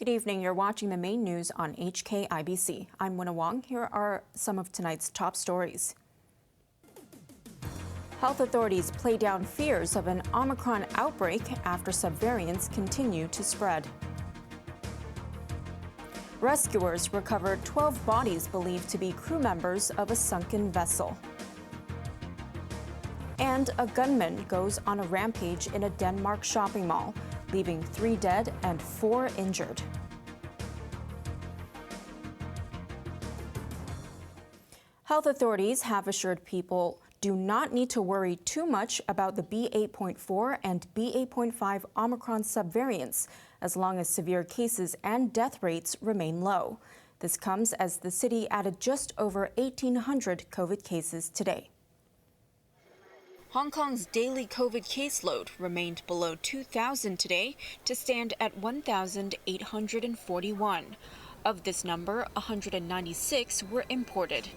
Good evening. You're watching the main news on HKIBC. I'm Wynna Wong. Here are some of tonight's top stories. Health authorities play down fears of an Omicron outbreak after subvariants continue to spread. Rescuers recovered 12 bodies believed to be crew members of a sunken vessel. And a gunman goes on a rampage in a Denmark shopping mall, leaving 3 dead and 4 injured. Health authorities have assured people do not need to worry too much about the B.8.4 and B.8.5 Omicron subvariants, as long as severe cases and death rates remain low. This comes as the city added just over 1,800 COVID cases today. Hong Kong's daily COVID caseload remained below 2,000 today to stand at 1,841. Of this number, 196 were imported.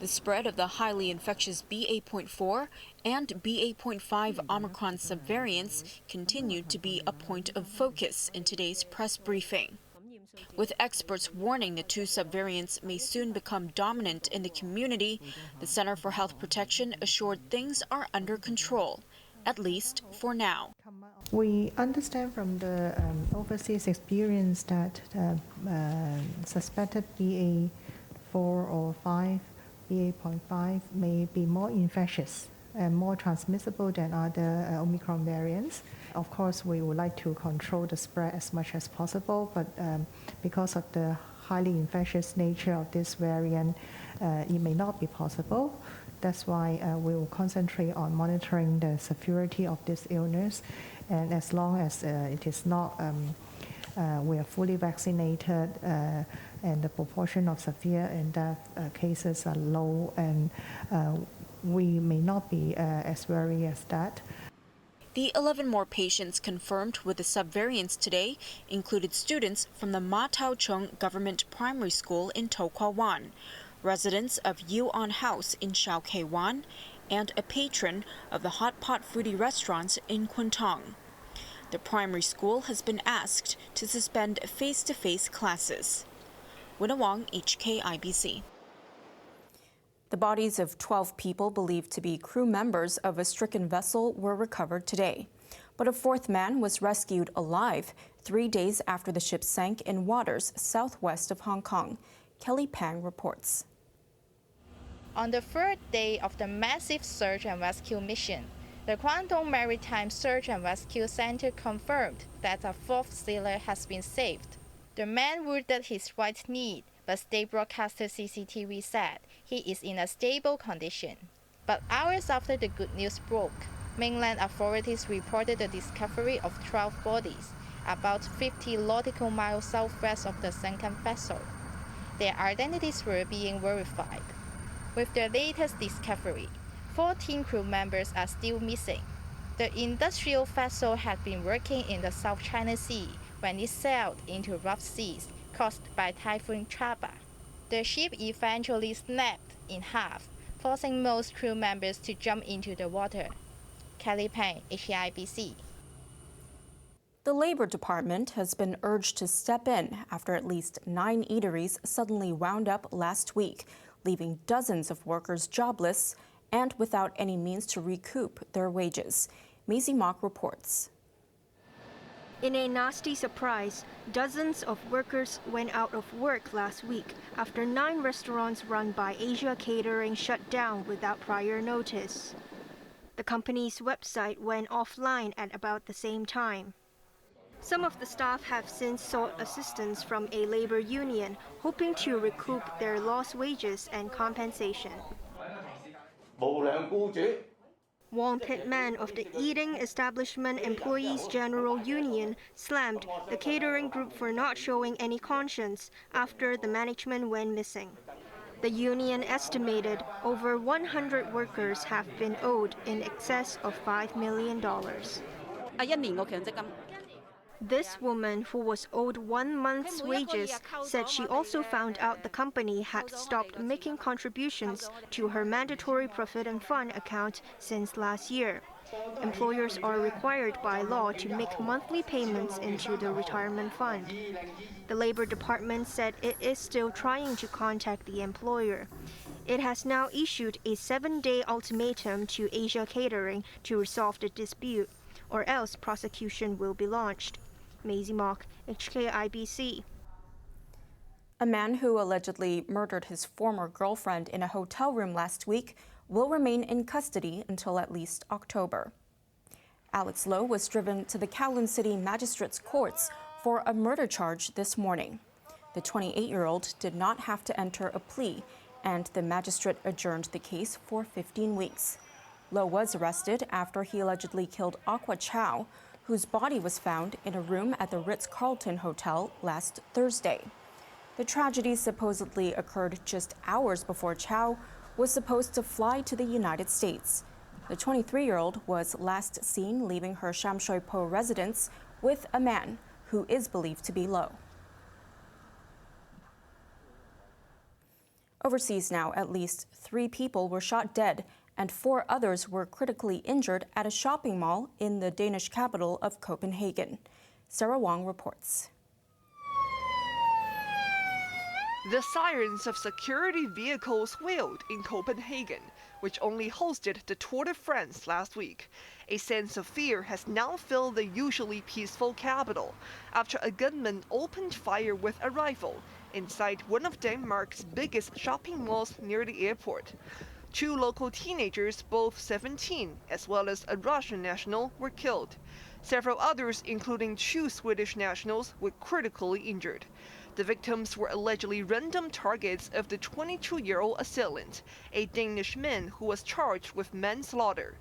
The spread of the highly infectious B.8.4 and B.8.5 Omicron subvariants continued to be a point of focus in today's press briefing, with experts warning the 2 subvariants may soon become dominant in the community. The Center for Health Protection assured things are under control, at least for now. We understand from the overseas experience that suspected BA4 or 5, BA.5 may be more infectious and more transmissible than other Omicron variants. Of course, we would like to control the spread as much as possible, but because of the highly infectious nature of this variant, it may not be possible. That's why we will concentrate on monitoring the severity of this illness, and as long as it is not, we are fully vaccinated, and the proportion of severe and death cases are low, and we may not be as worried as that. The 11 more patients confirmed with the subvariants today included students from the Ma Tau Chung Government Primary School in To Kwa Wan, residents of Yu On House in Shao Kei Wan, and a patron of the Hot Pot Foodie restaurants in Kwun Tong. The primary school has been asked to suspend face-to-face classes. Wynna Wong, HKIBC. The bodies of 12 people believed to be crew members of a stricken vessel were recovered today. But a 4th man was rescued alive 3 days after the ship sank in waters southwest of Hong Kong. Kelly Pang reports. On the 3rd day of the massive search and rescue mission, the Guangdong Maritime Search and Rescue Center confirmed that a 4th sailor has been saved. The man wounded his right knee, but state broadcaster CCTV said he is in a stable condition. But hours after the good news broke, mainland authorities reported the discovery of 12 bodies, about 50 nautical miles southwest of the sunken vessel. Their identities were being verified. With the latest discovery, 14 crew members are still missing. The industrial vessel had been working in the South China Sea when it sailed into rough seas caused by Typhoon Chaba. The ship eventually snapped in half, forcing most crew members to jump into the water. Kelly Pang, HKIBC. The Labor Department has been urged to step in after at least 9 eateries suddenly wound up last week, leaving dozens of workers jobless and without any means to recoup their wages. Maisie Mock reports. In a nasty surprise, dozens of workers went out of work last week after 9 restaurants run by Asia Catering shut down without prior notice. The company's website went offline at about the same time. Some of the staff have since sought assistance from a labor union, hoping to recoup their lost wages and compensation. Wong Pitman of the Eating Establishment Employees General Union slammed the catering group for not showing any conscience after the management went missing. The union estimated over 100 workers have been owed in excess of $5 million. This woman, who was owed 1 month's wages, said she also found out the company had stopped making contributions to her mandatory provident fund account since last year. Employers are required by law to make monthly payments into the retirement fund. The Labor Department said it is still trying to contact the employer. It has now issued a 7-day ultimatum to Asia Catering to resolve the dispute, or else prosecution will be launched. Maisie Mock, HKIBC. A man who allegedly murdered his former girlfriend in a hotel room last week will remain in custody until at least October. Alex Lowe was driven to the Kowloon City Magistrates Courts for a murder charge this morning. The 28-year-old did not have to enter a plea, and the magistrate adjourned the case for 15 weeks. Lowe was arrested after he allegedly killed Aqua Chow, whose body was found in a room at the Ritz-Carlton Hotel last Thursday. The tragedy supposedly occurred just hours before Chow was supposed to fly to the United States. The 23-year-old was last seen leaving her Sham Shui Po residence with a man who is believed to be Lowe. Overseas now, at least 3 people were shot dead and 4 others were critically injured at a shopping mall in the Danish capital of Copenhagen. Sarah Wong reports. The sirens of security vehicles wailed in Copenhagen, which only hosted the Tour de France last week. A sense of fear has now filled the usually peaceful capital after a gunman opened fire with a rifle inside one of Denmark's biggest shopping malls near the airport. 2 local teenagers, both 17, as well as a Russian national, were killed. Several others, including 2 Swedish nationals, were critically injured. The victims were allegedly random targets of the 22-year-old assailant, a Danish man who was charged with manslaughter.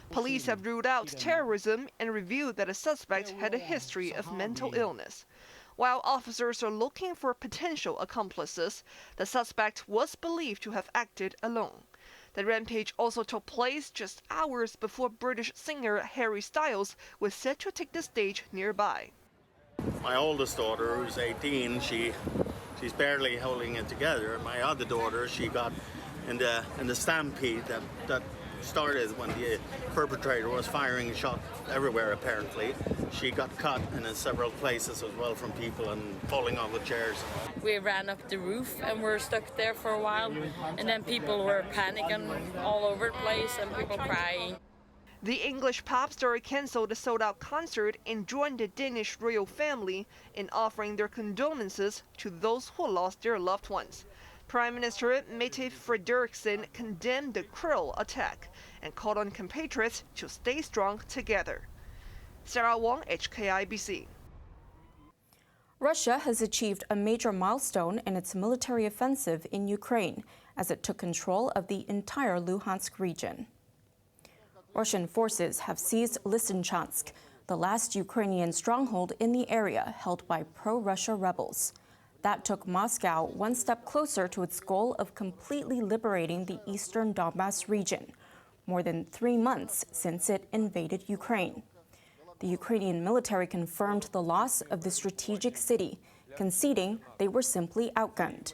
Police have ruled out terrorism and revealed that a suspect had a history of mental illness. While officers are looking for potential accomplices, the suspect was believed to have acted alone. The rampage also took place just hours before British singer Harry Styles was set to take the stage nearby. My oldest daughter, who's 18, she's barely holding it together. My other daughter, she got in the stampede that started when the perpetrator was firing shots everywhere. Apparently, she got cut in several places as well from people and falling off the chairs. We ran up the roof and were stuck there for a while, and then people were panicking all over the place and people crying. The English pop star cancelled a sold-out concert and joined the Danish royal family in offering their condolences to those who lost their loved ones. Prime Minister Mette Frederiksen condemned the cruel attack and called on compatriots to stay strong together. Sarah Wong, HKIBC. Russia has achieved a major milestone in its military offensive in Ukraine as it took control of the entire Luhansk region. Russian forces have seized Lysychansk, the last Ukrainian stronghold in the area held by pro-Russia rebels. That took Moscow one step closer to its goal of completely liberating the eastern Donbas region, more than 3 months since it invaded Ukraine. The Ukrainian military confirmed the loss of the strategic city, conceding they were simply outgunned.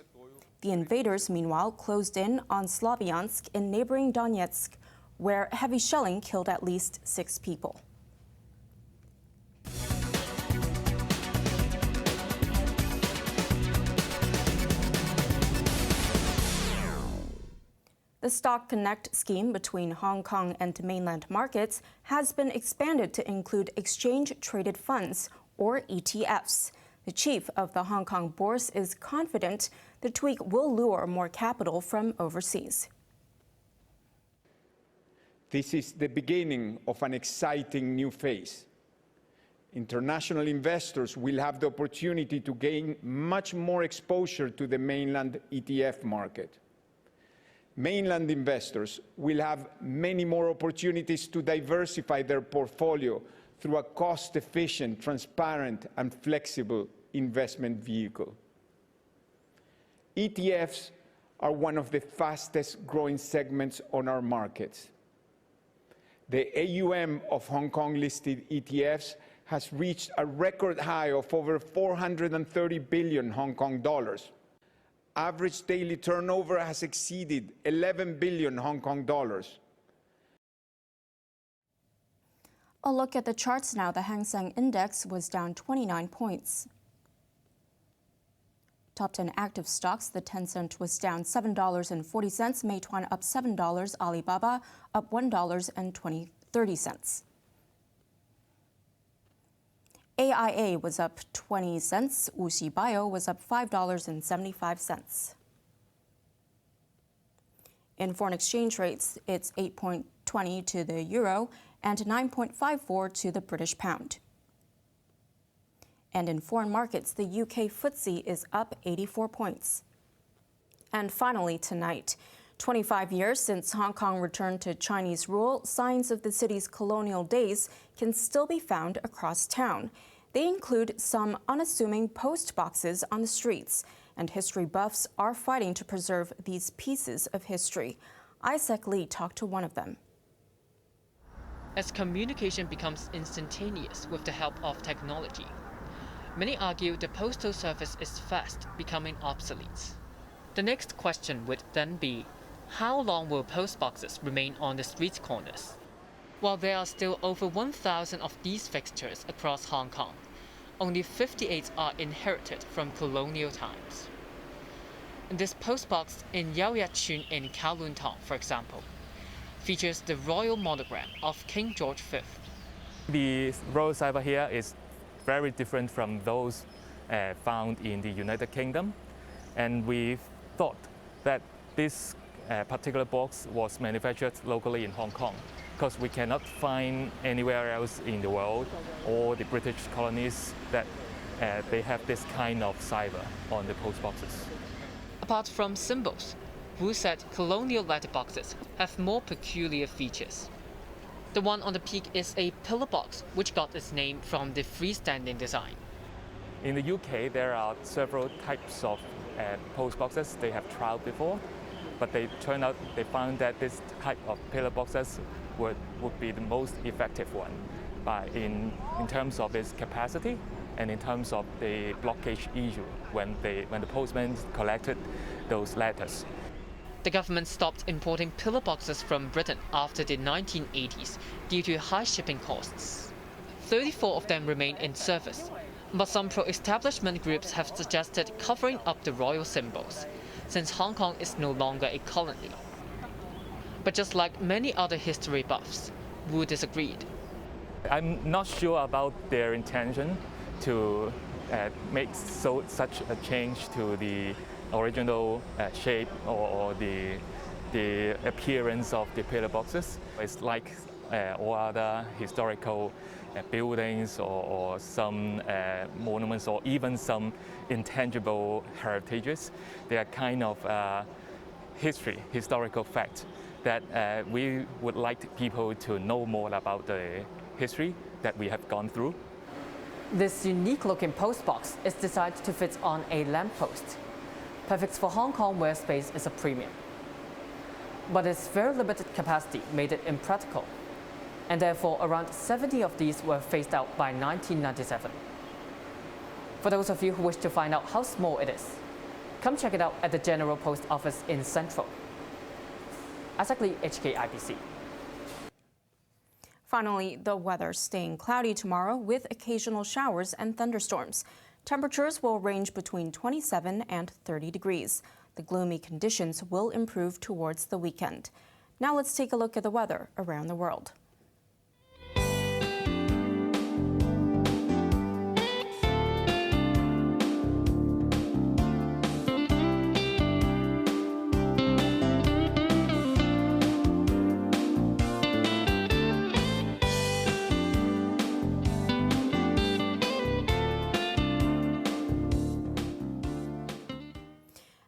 The invaders, meanwhile, closed in on Slavyansk in neighboring Donetsk, where heavy shelling killed at least 6 people. The Stock Connect scheme between Hong Kong and mainland markets has been expanded to include exchange-traded funds, or ETFs. The chief of the Hong Kong Bourse is confident the tweak will lure more capital from overseas. This is the beginning of an exciting new phase. International investors will have the opportunity to gain much more exposure to the mainland ETF market. Mainland investors will have many more opportunities to diversify their portfolio through a cost-efficient, transparent, and flexible investment vehicle. ETFs are one of the fastest-growing segments on our markets. The AUM of Hong Kong-listed ETFs has reached a record high of over 430 billion Hong Kong dollars. Average daily turnover has exceeded 11 billion Hong Kong dollars. A look at the charts now. The Hang Seng Index was down 29 points. Top 10 active stocks, the Tencent was down $7.40, Meituan up $7, Alibaba up $1.30. AIA was up 20 cents, Wuxi Bio was up $5.75. In foreign exchange rates, it's 8.20 to the euro and 9.54 to the British pound. And in foreign markets, the UK FTSE is up 84 points. And finally tonight, 25 years since Hong Kong returned to Chinese rule, signs of the city's colonial days can still be found across town. They include some unassuming post boxes on the streets, and history buffs are fighting to preserve these pieces of history. Isaac Lee talked to one of them. As communication becomes instantaneous with the help of technology, many argue the postal service is fast becoming obsolete. The next question would then be, how long will post boxes remain on the street corners? While there are still over 1,000 of these fixtures across Hong Kong, only 58 are inherited from colonial times. This post box in Yau Yat Chun in Kowloon Tong, for example, features the royal monogram of King George V. The royal cipher here is very different from those found in the United Kingdom, and we thought that this particular box was manufactured locally in Hong Kong because we cannot find anywhere else in the world or the British colonies that they have this kind of cipher on the post boxes. Apart from symbols, Wu said colonial letterboxes have more peculiar features. The one on the peak is a pillar box, which got its name from the freestanding design. In the UK, there are several types of post boxes they have tried before, but they found that this type of pillar boxes would be the most effective one in terms of its capacity and in terms of the blockage issue when the postman collected those letters. The government stopped importing pillar boxes from Britain after the 1980s due to high shipping costs. 34 of them remain in service, but some pro-establishment groups have suggested covering up the royal symbols, since Hong Kong is no longer a colony. But just like many other history buffs, Wu disagreed. I'm not sure about their intention to make such a change to the original shape or the appearance of the pillar boxes. It's like all other historical buildings or some monuments or even some intangible heritages. They are kind of historical fact that we would like people to know more about the history that we have gone through. This unique-looking post box is designed to fit on a lamppost, perfect for Hong Kong where space is a premium. But its very limited capacity made it impractical, and therefore around 70 of these were phased out by 1997. For those of you who wish to find out how small it is, come check it out at the General Post Office in Central. Isaac Lee, HKIBC. Finally, the weather staying cloudy tomorrow with occasional showers and thunderstorms. Temperatures will range between 27 and 30 degrees. The gloomy conditions will improve towards the weekend. Now let's take a look at the weather around the world.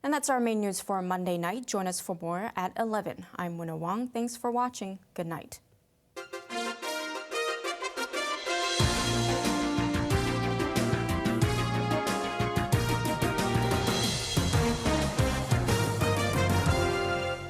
And that's our main news for Monday night. Join us for more at 11. I'm Wynna Wong. Thanks for watching. Good night.